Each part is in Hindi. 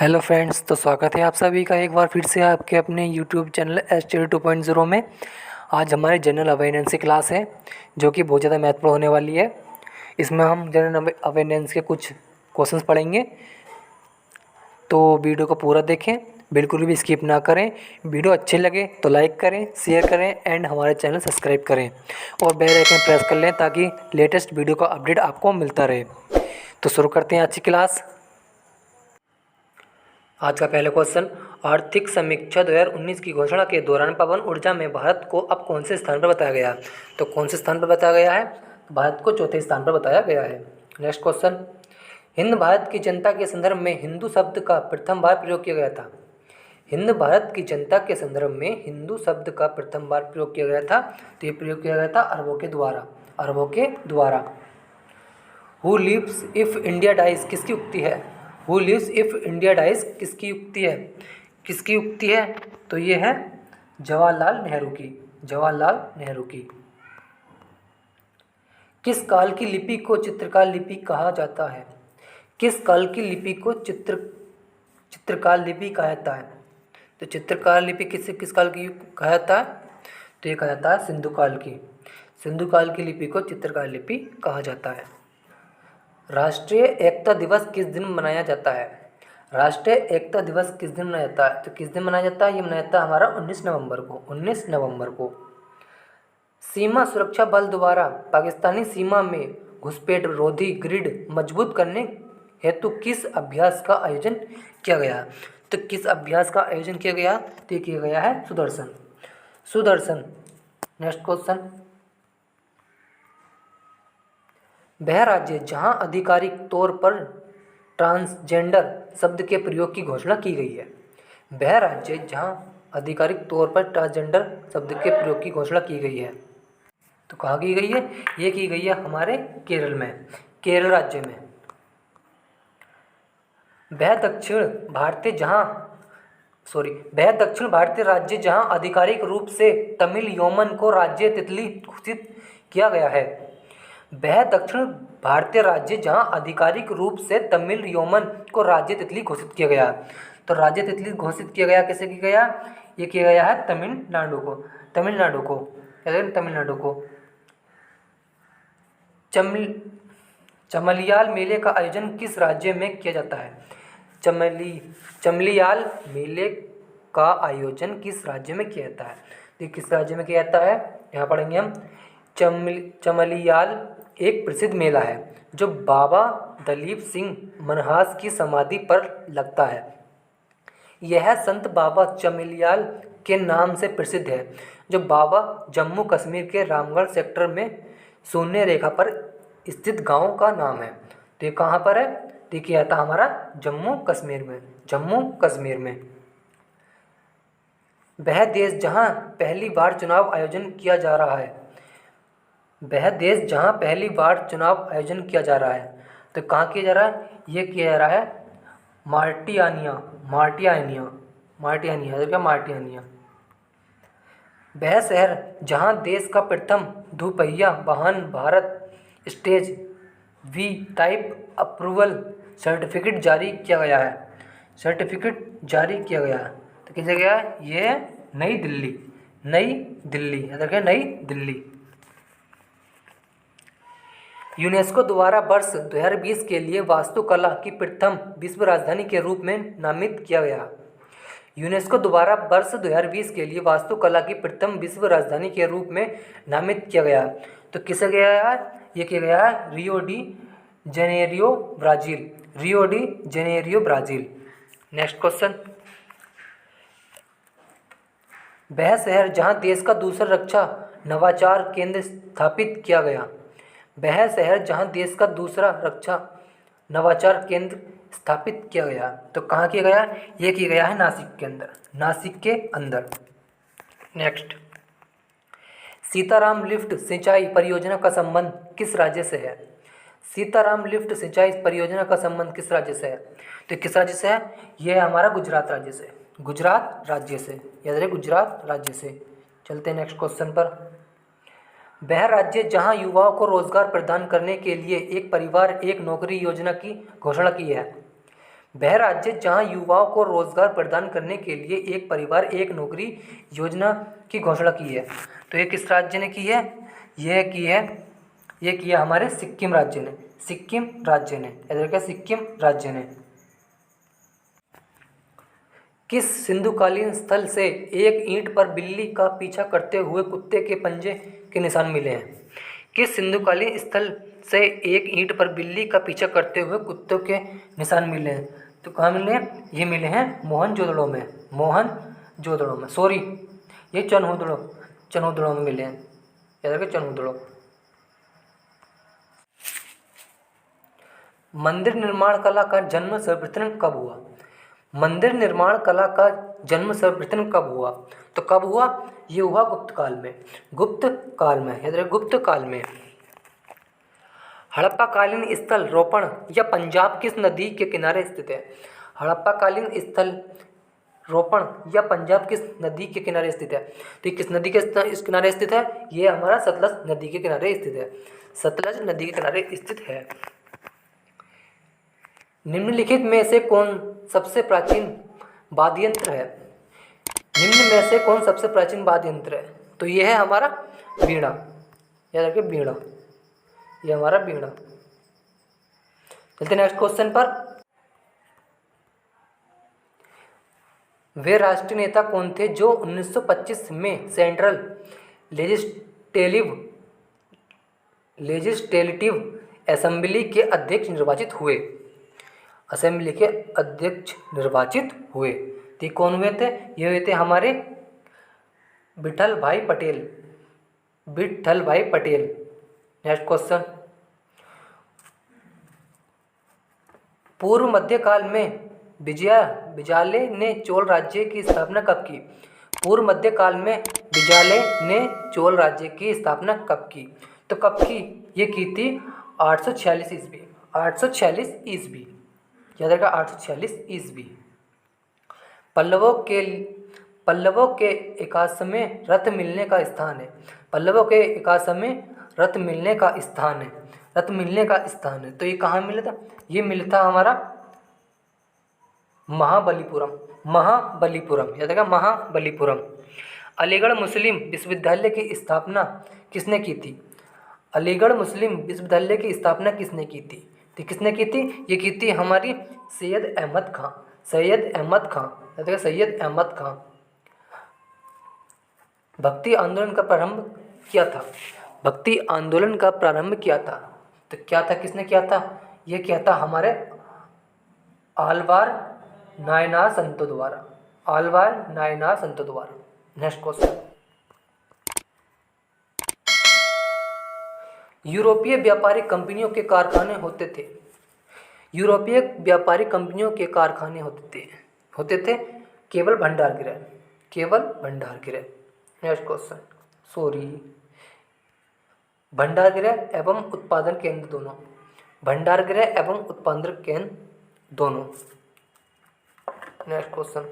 हेलो फ्रेंड्स, तो स्वागत है आप सभी का एक बार फिर से आपके अपने यूट्यूब चैनल STD 2.0 में। आज हमारे जनरल अवेयरनेस की क्लास है जो कि बहुत ज़्यादा महत्वपूर्ण होने वाली है। इसमें हम जनरल अवेयरनेस के कुछ क्वेश्चंस पढ़ेंगे, तो वीडियो को पूरा देखें, बिल्कुल भी स्किप ना करें। वीडियो अच्छे लगे तो लाइक करें, शेयर करें एंड हमारे चैनल सब्सक्राइब करें और बेल आइकन प्रेस कर लें ताकि लेटेस्ट वीडियो का अपडेट आपको मिलता रहे। तो शुरू करते हैं आज की क्लास। आज का पहला क्वेश्चन, आर्थिक समीक्षा 2019 की घोषणा के दौरान पवन ऊर्जा में भारत को अब कौन से स्थान पर बताया गया? तो कौन से स्थान पर बताया गया है? भारत को चौथे स्थान पर बताया गया है। नेक्स्ट क्वेश्चन, हिंद भारत की जनता के संदर्भ में हिंदू शब्द का प्रथम बार प्रयोग किया गया था। हिंद भारत की जनता के संदर्भ में हिंदू शब्द का प्रथम बार प्रयोग किया गया था, तो ये प्रयोग किया गया था अरबों के द्वारा। अरबों के द्वारा। Who lives if India dies किसकी उक्ति है? Who lives if India dies किसकी उक्ति है? किसकी उक्ति है? तो ये है जवाहरलाल नेहरू की। जवाहरलाल नेहरू की। किस काल की लिपि को चित्रकार लिपि कहा जाता है? किस काल की लिपि को चित्रकार लिपि कहा जाता है? तो चित्रकार लिपि किस काल की कहा जाता है? तो ये कहा जाता है सिंधु काल की। सिंधु काल की लिपि को चित्रकार लिपि कहा जाता है। राष्ट्रीय एकता दिवस किस दिन मनाया जाता है? राष्ट्रीय एकता दिवस किस दिन मनाया जाता है? तो किस दिन मनाया जाता है? ये मनाया जाता है हमारा 19 नवंबर को। 19 नवंबर को। सीमा सुरक्षा बल द्वारा पाकिस्तानी सीमा में घुसपैठ रोधी ग्रिड मजबूत करने हेतु किस अभ्यास का आयोजन किया गया? तो किस अभ्यास का आयोजन किया गया? तो किया गया है सुदर्शन। सुदर्शन। नेक्स्ट क्वेश्चन, वह राज्य जहां आधिकारिक तौर पर ट्रांसजेंडर शब्द के प्रयोग की घोषणा की गई है। वह राज्य जहां आधिकारिक तौर पर ट्रांसजेंडर शब्द के प्रयोग की घोषणा की गई है, तो कहाँ की गई है? ये की गई है हमारे केरल में, केरल राज्य में। वह दक्षिण भारतीय राज्य जहां आधिकारिक रूप से तमिल योमन को राज्य तितली घोषित किया गया है। वह दक्षिण भारतीय राज्य जहां आधिकारिक रूप से तमिल योमन को राज्य तितली घोषित किया गया। तो राज्य तितली घोषित किया गया किसे किया गया? ये किया गया है तमिलनाडु को। तमिलनाडु को। तमिलनाडु को। चमलियाल मेले का आयोजन किस राज्य में किया जाता है? चमलियाल मेले का आयोजन किस राज्य में किया जाता है? तो किस राज्य में किया जाता है? यहाँ पढ़ेंगे हम। चमलियाल एक प्रसिद्ध मेला है जो बाबा दलीप सिंह मनहास की समाधि पर लगता है। यह संत बाबा चमलियाल के नाम से प्रसिद्ध है, जो बाबा जम्मू कश्मीर के रामगढ़ सेक्टर में शून्य रेखा पर स्थित गांव का नाम है। तो ये कहाँ पर है? तो ये किया था हमारा जम्मू कश्मीर में। जम्मू कश्मीर में। वह देश जहां पहली बार चुनाव आयोजन किया जा रहा है। वह देश जहां पहली बार चुनाव आयोजन किया जा रहा है, तो कहाँ किया जा रहा है? ये किया जा रहा है मार्टियानिया। मार्टियानिया। मार्टियानिया। क्या? मार्टियानिया। वह शहर जहां देश का प्रथम दुपहिया वाहन Bharat stage V type approval certificate जारी किया गया है। सर्टिफिकेट जारी किया गया है, तो किस जगह है? ये है नई दिल्ली। नई दिल्ली। याद रखिए, नई दिल्ली। यूनेस्को द्वारा वर्ष 2020 के लिए वास्तुकला की प्रथम विश्व राजधानी के रूप में नामित किया गया। यूनेस्को द्वारा वर्ष 2020 के लिए वास्तुकला की प्रथम विश्व राजधानी के रूप में नामित किया गया। तो किसे गया है? ये किया गया है Rio de Janeiro, Brazil. Rio de Janeiro, Brazil. Next question, वह शहर जहां देश का दूसरा रक्षा नवाचार केंद्र स्थापित किया गया। वह शहर जहां देश का दूसरा रक्षा नवाचार केंद्र स्थापित किया गया, तो कहाँ किया गया? ये किया गया है नासिक के अंदर। नासिक के अंदर। नेक्स्ट, सीताराम लिफ्ट सिंचाई परियोजना का संबंध किस राज्य से है? सीताराम लिफ्ट सिंचाई परियोजना का संबंध किस राज्य से है? तो किस राज्य से है? ये है हमारा गुजरात राज्य से। गुजरात राज्य से। याद रहे, गुजरात राज्य से। चलते हैं नेक्स्ट क्वेश्चन पर। वह राज्य जहां युवाओं को रोजगार प्रदान करने के लिए एक परिवार एक नौकरी योजना की घोषणा की है। वह राज्य जहां युवाओं को रोजगार प्रदान करने के लिए एक परिवार एक नौकरी योजना की घोषणा की है। तो ये किस राज्य ने की है? ये किया हमारे सिक्किम राज्य ने। सिक्किम राज्य ने, इधर क्या, सिक्किम राज्य ने। किस सिंधुकालीन स्थल से एक ईंट पर बिल्ली का पीछा करते हुए कुत्ते के पंजे के निशान मिले हैं? किस सिंधुकालीन स्थल से एक ईंट पर बिल्ली का पीछा करते हुए कुत्तों के निशान मिले हैं? तो कहाँ मिले हैं? ये मिले हैं मोहनजोदड़ो में। मोहनजोदड़ो में, सॉरी, ये चनहुदड़ो में मिले हैं। याद रखिए, चनहुदड़ो। मंदिर निर्माण कला का जन्म सर्वप्रथम कब हुआ? मंदिर निर्माण कला का जन्म सर्वप्रथम कब हुआ? तो कब हुआ? ये हुआ गुप्त काल में। गुप्त काल में, याद रखिए, गुप्त काल में। हड़प्पाकालीन स्थल रोपण या पंजाब किस नदी के किनारे स्थित है? हड़प्पाकालीन स्थल रोपण या पंजाब किस नदी के किनारे स्थित है? तो ये किस नदी के इस किनारे स्थित है? ये हमारा सतलज नदी के किनारे स्थित है। सतलज नदी के किनारे स्थित है। निम्नलिखित में से कौन सबसे प्राचीन वाद्य यंत्र है? निम्न में से कौन सबसे प्राचीन वाद्य यंत्र है? तो ये है हमारा वीणा। याद रखिए, वीणा, ये हमारा वीणा। चलते नेक्स्ट क्वेश्चन पर। वे राष्ट्रीय नेता कौन थे जो 1925 में सेंट्रल लेजिस्लेटिव असेंबली के अध्यक्ष निर्वाचित हुए? असेंबली के अध्यक्ष निर्वाचित हुए तो कौन हुए थे? ये हुए थे हमारे विठल भाई पटेल। विठल भाई पटेल। Next question. पूर्व मध्यकाल में बिजाले ने चोल राज्य की स्थापना कब की? पूर्व मध्यकाल में बिजाले ने चोल राज्य की स्थापना कब की? तो कब की? ये की थी 846 ईस्वी। 846 ईस्वी, याद रखा, 846 ईस्वी। पल्लवों के 81वें रथ मिलने का स्थान है। पल्लवों के 81वें रथ मिलने का स्थान है। रथ मिलने का स्थान है तो ये कहाँ मिला था? ये मिला था हमारा महाबलीपुरम। महाबलीपुरम, याद रखा, महाबलीपुरम। अलीगढ़ मुस्लिम विश्वविद्यालय की स्थापना किसने की थी? अलीगढ़ मुस्लिम विश्वविद्यालय की स्थापना किसने की थी? तो किसने की थी? ये की थी हमारी सैयद अहमद खां। सैयद अहमद खां, याद रखा, सैयद अहमद खां। भक्ति आंदोलन का प्रारंभ किया था। भक्ति आंदोलन का प्रारंभ किया था तो क्या था, किसने किया था? ये किया था हमारे आलवार नायनार संतों द्वारा। आलवार नायनार संतों द्वारा। Next question. यूरोपीय व्यापारिक कंपनियों के कारखाने होते थे। यूरोपीय व्यापारिक कंपनियों के कारखाने होते थे केवल भंडार गृह। केवल भंडार गृह। नेक्स्ट क्वेश्चन, सॉरी, भंडार गृह एवं उत्पादन केंद्र दोनों। भंडार गृह एवं उत्पादन केंद्र दोनों। Next question.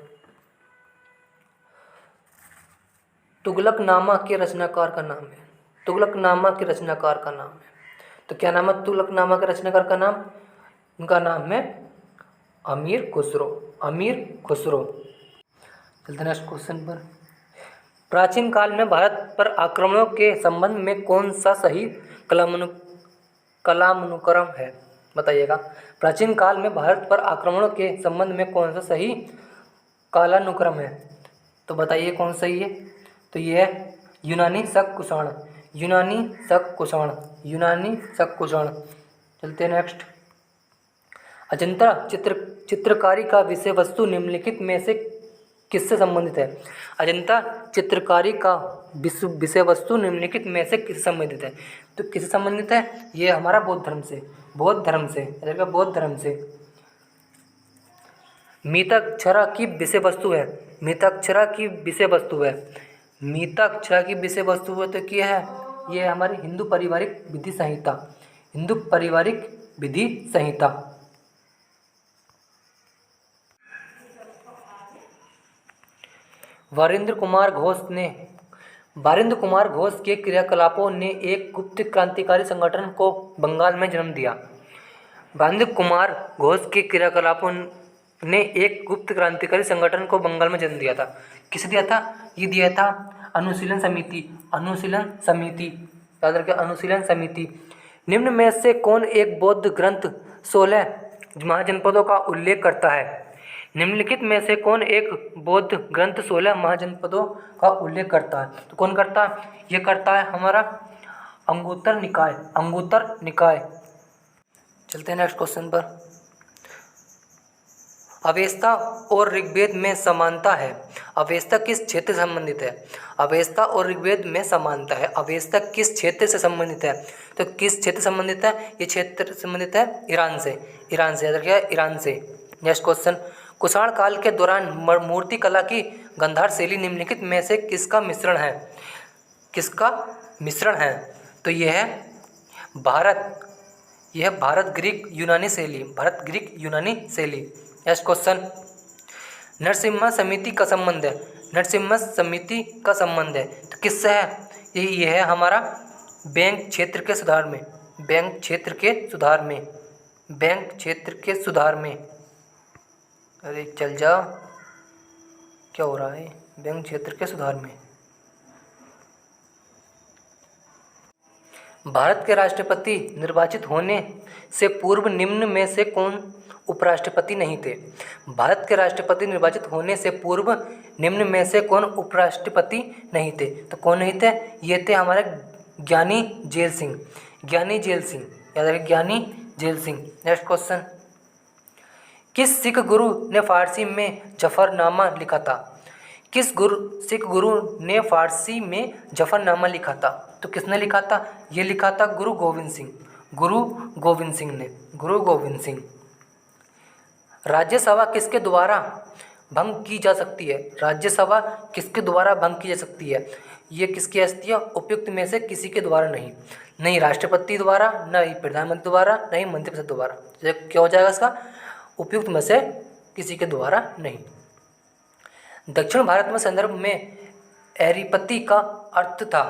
तुगलकनामा के रचनाकार का नाम है। तुगलकनामा के रचनाकार का नाम है। तो क्या नाम है तुगलकनामा के रचनाकार का नाम? उनका नाम है अमीर खुसरो। अमीर खुसरो। चलते नेक्स्ट क्वेश्चन पर। प्राचीन काल में भारत पर आक्रमणों के संबंध में कौन सा सही कालानुक्रम है? बताइएगा। प्राचीन काल में भारत पर आक्रमणों के संबंध में कौन सा सही कालानुक्रम है? तो बताइए कौन सही है? तो ये है यूनानी शक कुषाण। यूनानी शक कुषाण। यूनानी शक कुषाण। चलते हैं नेक्स्ट। अजंता चित्रकारी का विषय वस्तु निम्नलिखित में से किससे संबंधित है? अजंता चित्रकारी का विषय वस्तु निम्नलिखित में से किससे संबंधित है? तो किससे संबंधित है? ये हमारा बौद्ध धर्म से। बौद्ध धर्म से, बौद्ध धर्म से। मिताक्षरा की विषय वस्तु है। मिताक्षरा की विषय वस्तु है। मिताक्षरा की विषय वस्तु है तो क्या है? ये है हमारी हिंदू पारिवारिक विधि संहिता। हिंदू पारिवारिक विधि संहिता। वीरेंद्र कुमार घोष के क्रियाकलापों ने एक गुप्त क्रांतिकारी संगठन को बंगाल में जन्म दिया। वीरेंद्र कुमार घोष के क्रियाकलापों ने एक गुप्त क्रांतिकारी संगठन को बंगाल में जन्म दिया था। किसे दिया था? ये दिया था अनुशीलन समिति। अनुशीलन समिति, याद रखिए, अनुशीलन समिति। निम्न में से कौन एक बौद्ध ग्रंथ 16 महाजनपदों का उल्लेख करता है? निम्नलिखित में से कौन एक बौद्ध ग्रंथ 16 महाजनपदों का उल्लेख करता है? तो कौन करता है? ये करता है हमारा अंगुत्तर निकाय। अंगुत्तर निकाय। चलते हैं नेक्स्ट क्वेश्चन पर। अवेस्ता और ऋग्वेद में समानता है। अवेस्ता किस क्षेत्र से संबंधित है? अवेस्ता और ऋग्वेद में समानता है। अवेस्ता किस क्षेत्र से संबंधित है? तो किस क्षेत्र से संबंधित है? ये क्षेत्र संबंधित है ईरान से। ईरान से, याद रखिएगा, ईरान से। Next question. कुषाण काल के दौरान मूर्ति कला की गंधार शैली निम्नलिखित में से किसका मिश्रण है? किसका मिश्रण है? तो यह है भारत, यह भारत ग्रीक यूनानी शैली। भारत ग्रीक यूनानी शैली। Next question. नरसिम्हा समिति का संबंध है। नरसिम्हा समिति का संबंध है तो किससे है? ये है हमारा बैंक क्षेत्र के सुधार में। बैंक क्षेत्र के सुधार में। बैंक क्षेत्र के सुधार में। अरे चल जा, क्या हो रहा है? बैंक क्षेत्र के सुधार में। भारत के राष्ट्रपति निर्वाचित होने से पूर्व निम्न में से कौन उपराष्ट्रपति नहीं थे? भारत के राष्ट्रपति निर्वाचित होने से पूर्व निम्न में से कौन उपराष्ट्रपति नहीं थे? तो कौन नहीं थे? ये थे हमारे ज्ञानी जेल सिंह। ज्ञानी जेल सिंह, याद रखिए, ज्ञानी जेल सिंह। Next question. किस सिख गुरु ने फारसी में जफरनामा लिखा था? किस सिख गुरु ने फारसी में जफरनामा लिखा था? तो किसने लिखा था? ये लिखा था गुरु गोविंद सिंह। गुरु गोविंद सिंह ने। गुरु गोविंद सिंह। राज्यसभा किसके द्वारा भंग की जा सकती है? राज्यसभा किसके द्वारा भंग की जा सकती है? ये किसकी हस्ती है? उपयुक्त में से किसी के द्वारा नहीं। नहीं राष्ट्रपति द्वारा, नहीं प्रधानमंत्री द्वारा, नहीं मंत्रिपरिषद द्वारा। क्या हो जाएगा इसका? उपयुक्त में से किसी के द्वारा नहीं। दक्षिण भारत में संदर्भ में एरीपति का अर्थ था।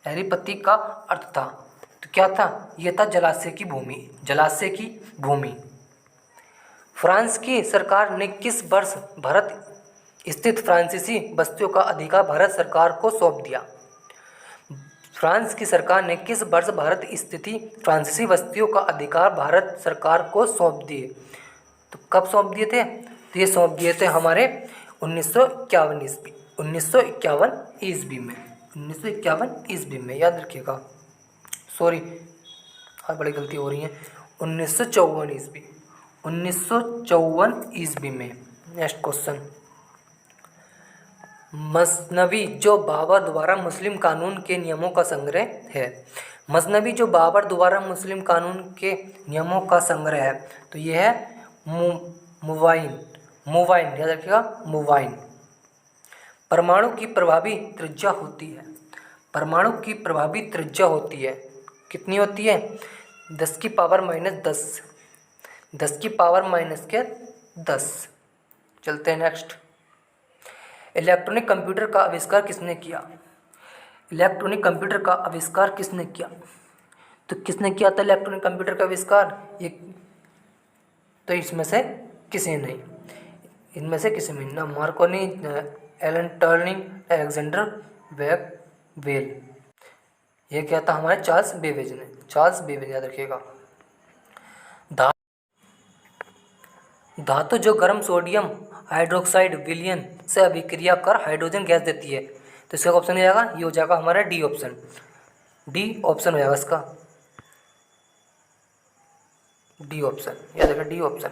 एरीपति का अर्थ था तो क्या था? यह था जलाशय की भूमि। जलाशय की भूमि। फ्रांस की सरकार ने किस वर्ष भारत स्थित फ्रांसीसी बस्तियों का अधिकार भारत सरकार को सौंप दिया? फ्रांस की सरकार ने किस वर्ष भारत स्थित फ्रांसीसी बस्तियों का अधिकार भारत सरकार को सौंप दिए? तो कब सौंप दिए थे? तो ये सौंप दिए थे हमारे 1951 ईस्वी। 1951 ईस्वी में। 1951 ईस्वी में, याद रखिएगा। सॉरी, हाँ बड़ी गलती हो रही है। 1954 ईस्वी। 1954 ईस्वी में। Next question. मसनवी जो बाबर द्वारा मुस्लिम कानून के नियमों का संग्रह है। मसनवी जो बाबर द्वारा मुस्लिम कानून के नियमों का संग्रह है तो यह है मुवाइन। मुवाइन, याद रखिएगा, मुवाइन। परमाणु की प्रभावी त्रिज्या होती है। परमाणु की प्रभावी त्रिज्या होती है, कितनी होती है? 10 की पावर -10। 10 की पावर -10। चलते हैं नेक्स्ट। इलेक्ट्रॉनिक कंप्यूटर का आविष्कार किसने किया? इलेक्ट्रॉनिक कंप्यूटर का आविष्कार किसने किया? तो किसने किया था इलेक्ट्रॉनिक कंप्यूटर का आविष्कार? ये तो इसमें से किसी नहीं। इनमें से किसी में ना Marconi, Alan Turing, Alexander Bell. ये क्या था? हमारे चार्ल्स बेबेज ने। चार्ल्स बेबेज, याद रखिएगा। धातु जो गर्म सोडियम हाइड्रोक्साइड विलयन से अभिक्रिया कर हाइड्रोजन गैस देती है तो इसका ऑप्शन हो जाएगा, ये हो जाएगा हमारा डी ऑप्शन। डी ऑप्शन हो जाएगा इसका। डी ऑप्शन, याद रखिए, डी ऑप्शन।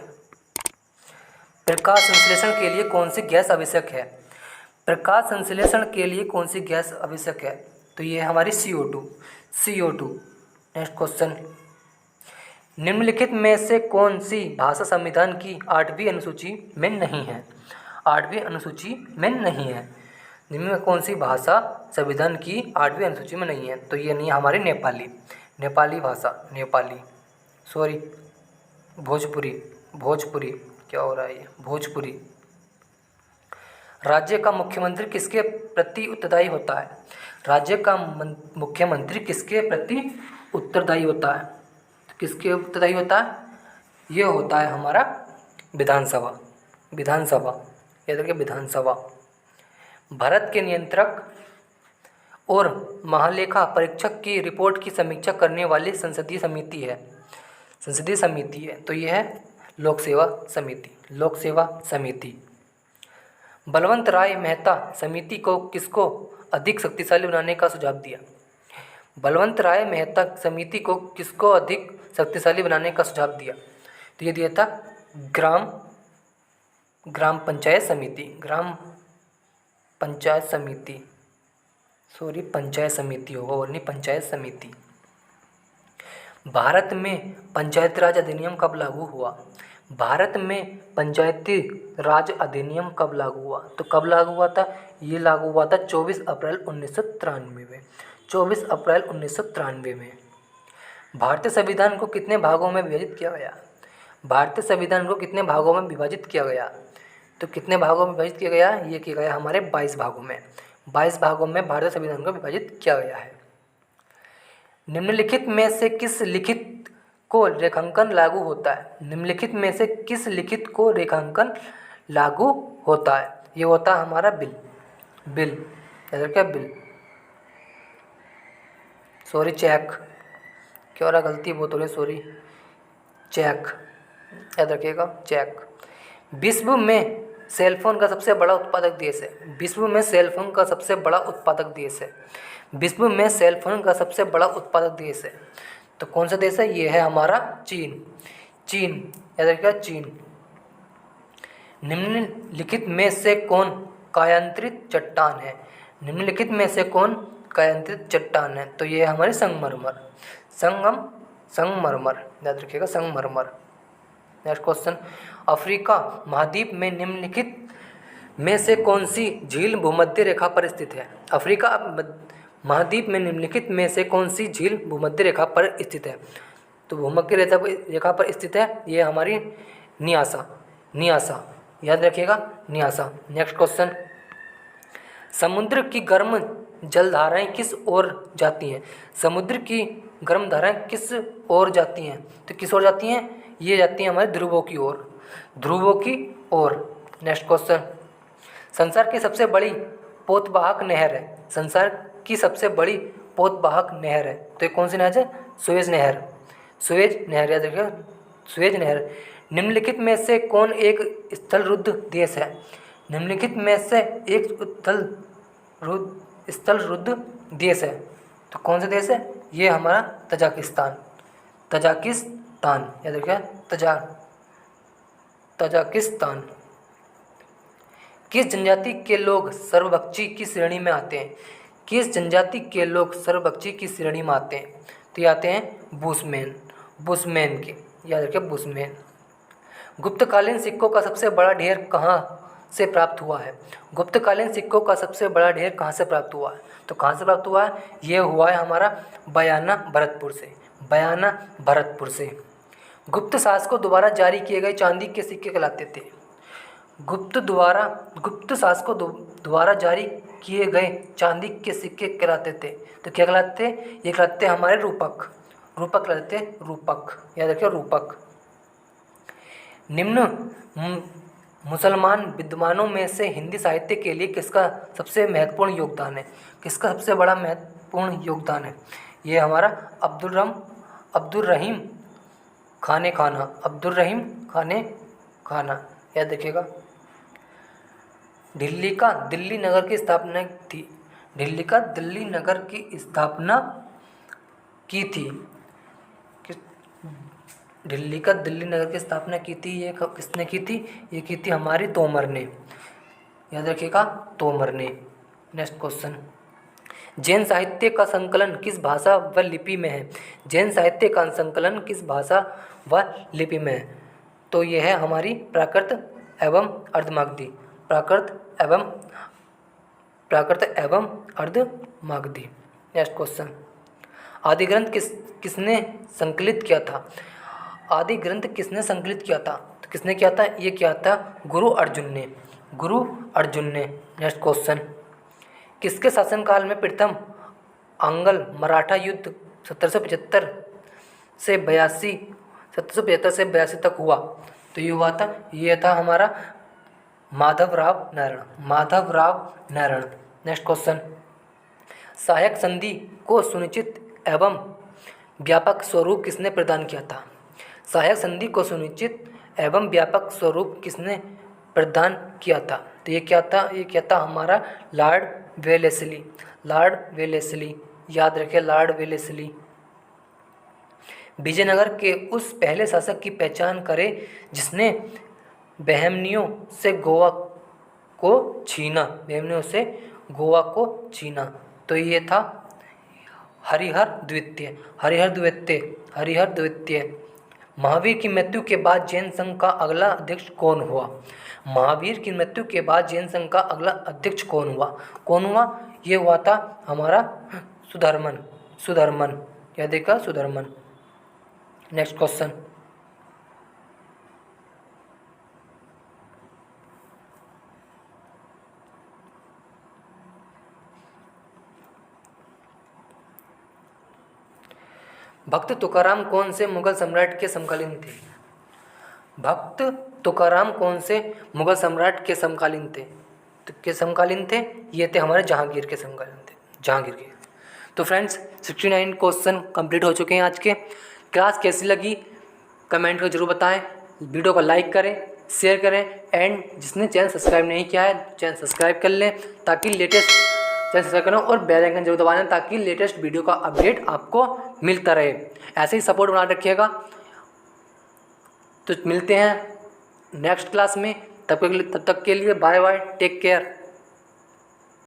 प्रकाश संश्लेषण के लिए कौन सी गैस आवश्यक है? प्रकाश संश्लेषण के लिए कौन सी गैस आवश्यक है? तो ये हमारी CO2। CO2। Next question. निम्नलिखित में से कौन सी भाषा संविधान की 8वीं अनुसूची में नहीं है? 8वीं अनुसूची में नहीं है। निम्न में कौन सी भाषा संविधान की 8वीं अनुसूची में नहीं है? तो ये नहीं, हमारी नेपाली। नेपाली भाषा। नेपाली, सॉरी, भोजपुरी। भोजपुरी, क्या हो रहा है ये? भोजपुरी। राज्य का मुख्यमंत्री किसके प्रति उत्तरदायी होता है? राज्य का मुख्यमंत्री किसके प्रति उत्तरदायी होता है? किसके उत्तरदायी होता है? ये होता है हमारा विधानसभा, विधानसभा, याद रखिए विधानसभा। भारत के नियंत्रक और महालेखा परीक्षक की रिपोर्ट की समीक्षा करने वाली संसदीय समिति है, संसदीय समिति है, तो यह है लोक सेवा समिति, लोक सेवा समिति। बलवंत राय मेहता समिति को किसको अधिक शक्तिशाली बनाने का सुझाव दिया? बलवंत राय मेहता समिति को किसको अधिक शक्तिशाली बनाने का सुझाव दिया? तो ये दिया था ग्राम पंचायत समिति, ग्राम पंचायत समिति, सॉरी पंचायत समिति होगा और नहीं पंचायत समिति। भारत में पंचायती राज अधिनियम कब लागू हुआ? भारत में पंचायती राज अधिनियम कब लागू हुआ? तो कब लागू हुआ था? ये लागू हुआ था 24 अप्रैल 1993 में, 24 अप्रैल 1993 में। भारतीय संविधान को कितने भागों में विभाजित किया गया? भारतीय संविधान को कितने भागों में विभाजित किया गया? तो कितने भागों में विभाजित किया गया? ये किया गया हमारे 22 भागों में, 22 भागों में भारतीय संविधान को विभाजित किया गया है। निम्नलिखित में से किस लिखित को रेखांकन लागू होता है? निम्नलिखित में से किस लिखित को रेखांकन लागू होता है? ये होता है हमारा बिल, बिल, याद रखिए बिल, सॉरी चेक, क्या हो रहा गलती बहुत हो रही, सॉरी चेक, याद रखिएगा चेक। विश्व में सेलफोन का सबसे बड़ा उत्पादक देश है, विश्व में सेलफोन का सबसे बड़ा उत्पादक देश है, विश्व में सेलफोन का सबसे बड़ा उत्पादक देश है, तो कौन सा देश है? ये है हमारा चीन, चीन, याद रखिएगा चीन। निम्नलिखित में से कौन कायांतरित चट्टान है? निम्नलिखित में से कौन कायांतरित चट्टान है? तो ये है हमारे संगमरमर, संगमरमर, याद रखिएगा संगमरमर। नेक्स्ट क्वेश्चन, अफ्रीका महाद्वीप में निम्नलिखित में से कौन सी झील भूमध्य रेखा पर स्थित है? अफ्रीका महाद्वीप में निम्नलिखित में से कौन सी झील भूमध्य रेखा पर स्थित है? तो भूमध्य रेखा पर स्थित है ये हमारी न्यासा, न्यासा, याद रखिएगा न्यासा। नेक्स्ट क्वेश्चन, समुद्र की गर्म जलधाराएं किस ओर जाती हैं? समुद्र की गर्म धाराएं किस ओर जाती हैं? तो किस ओर जाती हैं? ये जाती हैं हमारे ध्रुवों की ओर, ध्रुवों की ओर। नेक्स्ट क्वेश्चन, संसार की सबसे बड़ी पोतवाहक नहर है, संसार की सबसे बड़ी पोतवाहक नहर है, तो ये कौन सी नहर है? सुएज नहर, सुएज नहर, याद रखिएगा सुएज नहर। निम्नलिखित में से कौन एक स्थलरुद्ध देश है? निम्नलिखित में से एक स्थलरुद्ध देश है, तो कौन सा देश है? ये हमारा तजाकिस्तान, तजाकिस्तान, याद रखिएगा तजाकिस्तान। किस जनजाति के लोग सर्वभक्षी की श्रेणी में आते हैं? किस जनजाति के लोग सर्वभक्षी की श्रेणी में आते हैं? तो ये आते हैं बुशमैन, बुशमैन के, याद रखिए बुशमैन। गुप्तकालीन सिक्कों का सबसे बड़ा ढेर कहाँ से प्राप्त हुआ है? गुप्तकालीन सिक्कों का सबसे बड़ा ढेर कहाँ से प्राप्त हुआ है? तो कहाँ से प्राप्त हुआ है? ये हुआ है हमारा बयाना भरतपुर से, बयाना भरतपुर से। गुप्त शासकों द्वारा जारी किए गए चांदी के सिक्के कहलाते थे? गुप्त शासकों द्वारा जारी किए गए चांदी के सिक्के कहलाते थे, तो क्या कहलाते? ये कहलाते हमारे रूपक, रूपक कहलाते, रूपक, याद रखिए रूपक। निम्न मुसलमान विद्वानों में से हिंदी साहित्य के लिए किसका सबसे महत्वपूर्ण योगदान है? किसका सबसे बड़ा महत्वपूर्ण योगदान है? ये हमारा अब्दुल रहीम खाने खाना, अब्दुल रहीम खाने खाना, याद रखिएगा। दिल्ली नगर की स्थापना थी, दिल्ली नगर की स्थापना की थी, दिल्ली नगर की स्थापना की थी, ये किसने की थी? ये की थी हमारी तोमर ने, याद रखिएगा तोमर ने। नेक्स्ट क्वेश्चन, जैन साहित्य का संकलन किस भाषा व लिपि में है? जैन साहित्य का संकलन किस भाषा व लिपि में है? तो यह है हमारी प्राकृत एवं अर्धमागधी, प्राकृत एवं अर्धमागधी। नेक्स्ट क्वेश्चन, आदि ग्रंथ किसने संकलित किया था? आदि ग्रंथ किसने संकलित किया था? तो किसने किया था? ये किया था गुरु अर्जुन ने, गुरु अर्जुन ने। नेक्स्ट क्वेश्चन, किसके शासनकाल में प्रथम आंग्ल मराठा युद्ध 1775 से 82 तक हुआ? तो ये था हमारा माधवराव नारायण। नेक्स्ट क्वेश्चन, सहायक संधि को सुनिश्चित एवं व्यापक स्वरूप किसने प्रदान किया था? सहायक संधि को सुनिश्चित एवं व्यापक स्वरूप किसने प्रदान किया था? तो ये क्या था हमारा लॉर्ड वेलेस्ली। याद रखें, लॉर्ड वेलेस्ली। विजयनगर के उस पहले शासक की पहचान करें जिसने बहमनियों से गोवा को छीना। तो ये था हरिहर द्वितीय। महावीर की मृत्यु के बाद जैन संघ का अगला अध्यक्ष कौन हुआ? ये हुआ था हमारा सुधर्मन। क्या देखा? सुधर्मन। नेक्स्ट क्वेश्चन, भक्त तुकाराम कौन से मुगल सम्राट के समकालीन थे? ये थे हमारे जहांगीर के। तो फ्रेंड्स 69 क्वेश्चन कंप्लीट हो चुके हैं आज के। क्लास कैसी लगी कमेंट में जरूर बताएं। वीडियो को लाइक करें, शेयर करें एंड जिसने चैनल सब्सक्राइब नहीं किया है चैनल सब्सक्राइब कर लें ताकि लेटेस्ट चैनल सब्सक्राइब करें और बेल आइकन जरूर दबा दें ताकि लेटेस्ट वीडियो का अपडेट आपको मिलता रहे। ऐसे ही सपोर्ट बना रखिएगा। तो मिलते हैं नेक्स्ट क्लास में, तब तक के लिए बाय बाय, टेक केयर।